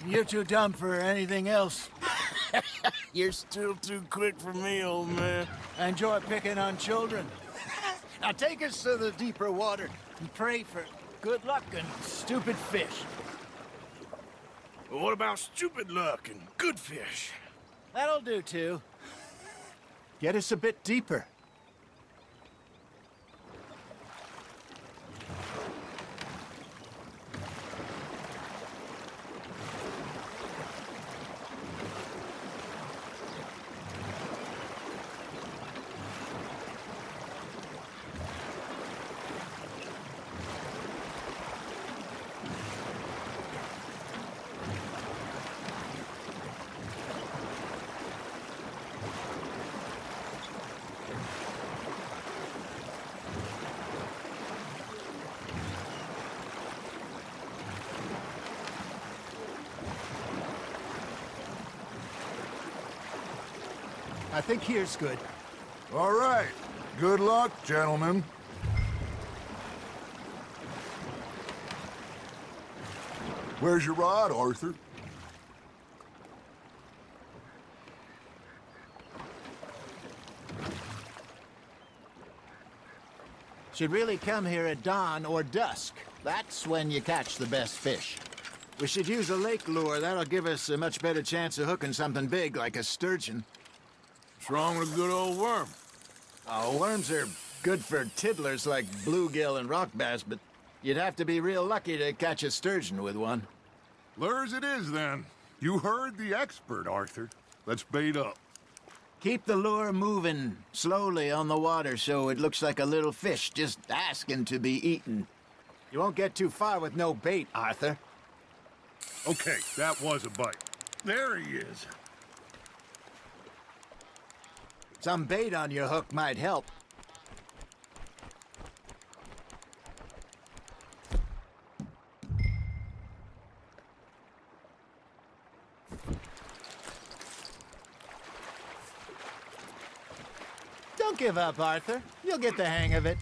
You're too dumb for anything else. You're still too quick for me, old man. I enjoy picking on children. Now take us to the deeper water and pray for good luck and stupid fish. But what about stupid luck and good fish? That'll do, too. Get us a bit deeper. I think here's good. All right. Good luck, gentlemen. Where's your rod, Arthur? Should really come here at dawn or dusk. That's when you catch the best fish. We should use a lake lure. That'll give us a much better chance of hooking something big like a sturgeon. What's wrong with a good old worm? Oh, worms are good for tiddlers like bluegill and rock bass, but you'd have to be real lucky to catch a sturgeon with one. Lures it is, then. You heard the expert, Arthur. Let's bait up. Keep the lure moving slowly on the water so it looks like a little fish just asking to be eaten. You won't get too far with no bait, Arthur. Okay, that was a bite. There he is. Some bait on your hook might help. Don't give up, Arthur. You'll get the hang of it.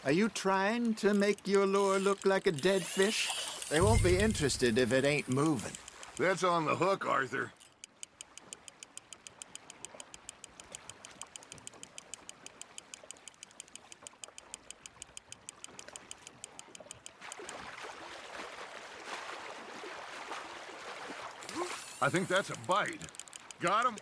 Are you trying to make your lure look like a dead fish? They won't be interested if it ain't moving. That's on the hook, Arthur. I think that's a bite. Got him?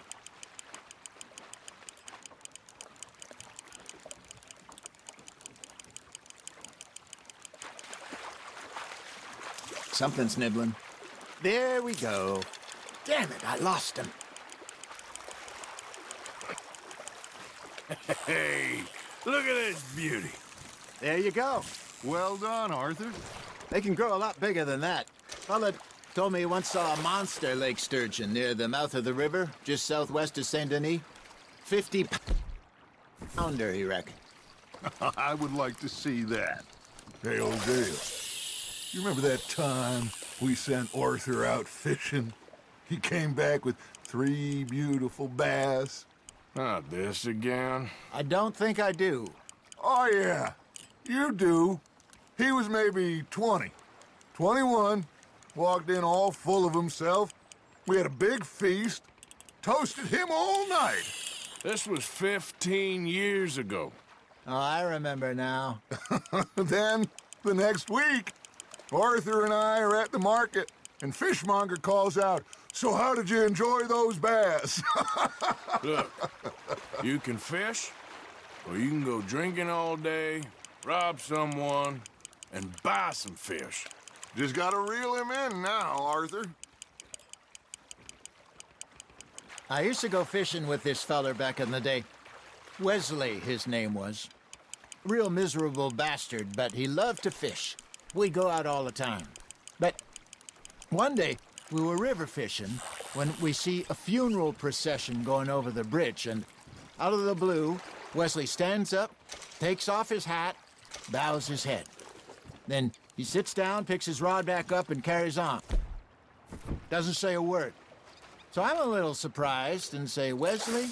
Something's nibbling. There we go. Damn it, I lost him. Hey, look at this beauty. There you go. Well done, Arthur. They can grow a lot bigger than that. Fella told me he once saw a monster lake sturgeon near the mouth of the river, just southwest of Saint Denis. 50-pounder, he reckoned. I would like to see that. Hey, old Dale. You remember that time we sent Arthur out fishing? He came back with 3 beautiful bass. Not this again. I don't think I do. Oh, yeah. You do. He was maybe 20. 21. Walked in all full of himself. We had a big feast. Toasted him all night. This was 15 years ago. Oh, I remember now. Then, the next week, Arthur and I are at the market, and Fishmonger calls out, "So how did you enjoy those bass?" Look, you can fish, or you can go drinking all day, rob someone, and buy some fish. Just gotta reel him in now, Arthur. I used to go fishing with this feller back in the day. Wesley, his name was. Real miserable bastard, but he loved to fish. We'd go out all the time. But one day, we were river fishing, when we see a funeral procession going over the bridge, and out of the blue, Wesley stands up, takes off his hat, bows his head. Then he sits down, picks his rod back up, and carries on. Doesn't say a word. So I'm a little surprised and say, Wesley,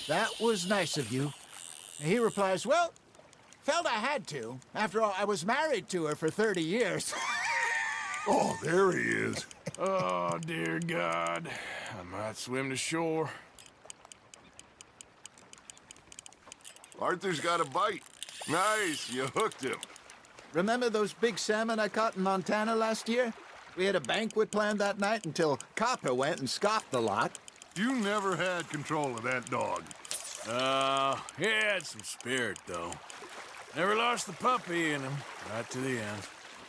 that was nice of you. And he replies, well, felt I had to. After all, I was married to her for 30 years. Oh, there he is. Oh, dear God. I might swim to shore. Arthur's got a bite. Nice, you hooked him. Remember those big salmon I caught in Montana last year? We had a banquet planned that night until Copper went and scoffed the lot. You never had control of that dog. He had some spirit, though. Never lost the puppy in him, right to the end.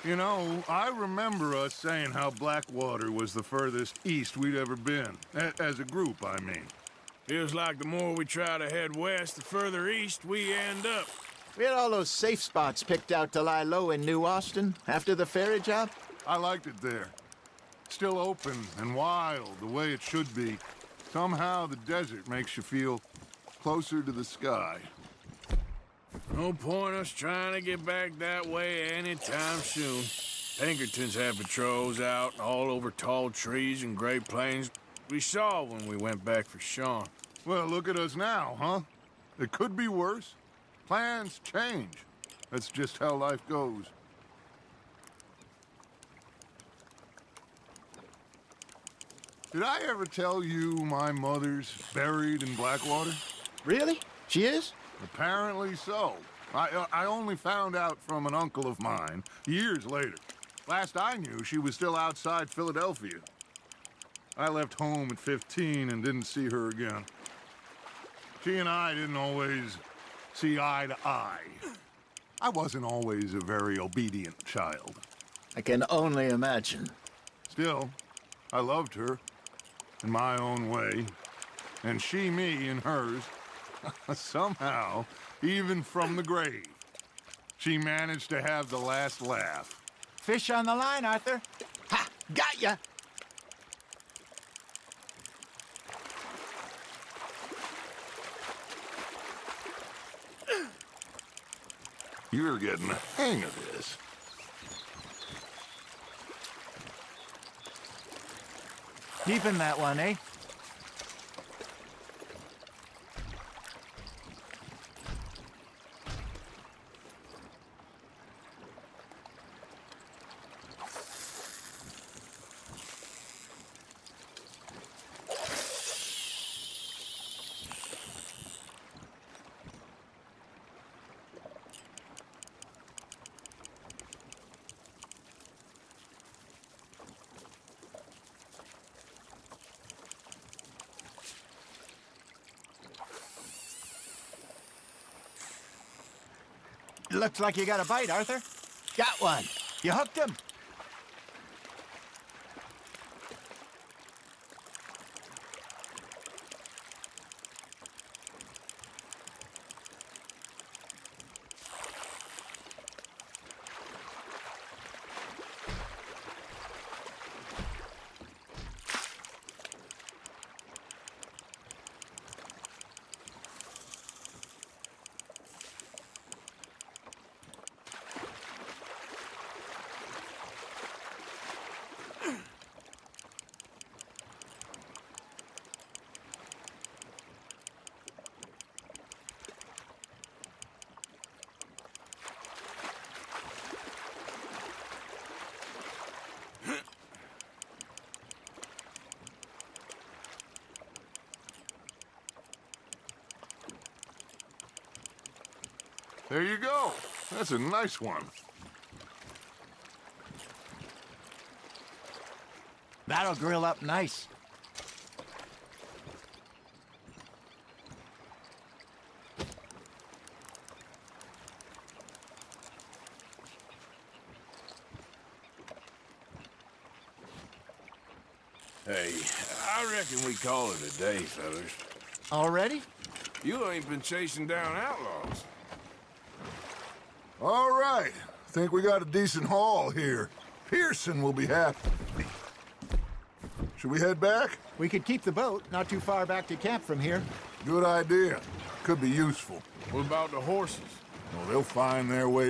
You know, I remember us saying how Blackwater was the furthest east we'd ever been. As a group, I mean. Feels like the more we try to head west, the further east we end up. We had all those safe spots picked out to lie low in New Austin after the ferry job. I liked it there. Still open and wild, the way it should be. Somehow the desert makes you feel closer to the sky. No point us trying to get back that way anytime soon. Pinkertons have patrols out all over tall trees and Great Plains. We saw when we went back for Sean. Well, look at us now, huh? It could be worse. Plans change. That's just how life goes. Did I ever tell you my mother's buried in Blackwater? Really? She is? Apparently so. I only found out from an uncle of mine years later. Last I knew, she was still outside Philadelphia. I left home at 15 and didn't see her again. She and I didn't always see eye to eye. I wasn't always a very obedient child. I can only imagine. Still, I loved her in my own way, and she me in hers. Somehow, even from the grave, she managed to have the last laugh. Fish on the line, Arthur. Ha! Got ya! You're getting the hang of this. Deep in that one, eh? Looks like you got a bite, Arthur. Got one. You hooked him. There you go. That's a nice one. That'll grill up nice. Hey, I reckon we call it a day, fellas. Already? You ain't been chasing down outlaws. All right. Think we got a decent haul here. Pearson will be happy. Should we head back? We could keep the boat not too far back to camp from here. Good idea. Could be useful. What about the horses? Well, they'll find their way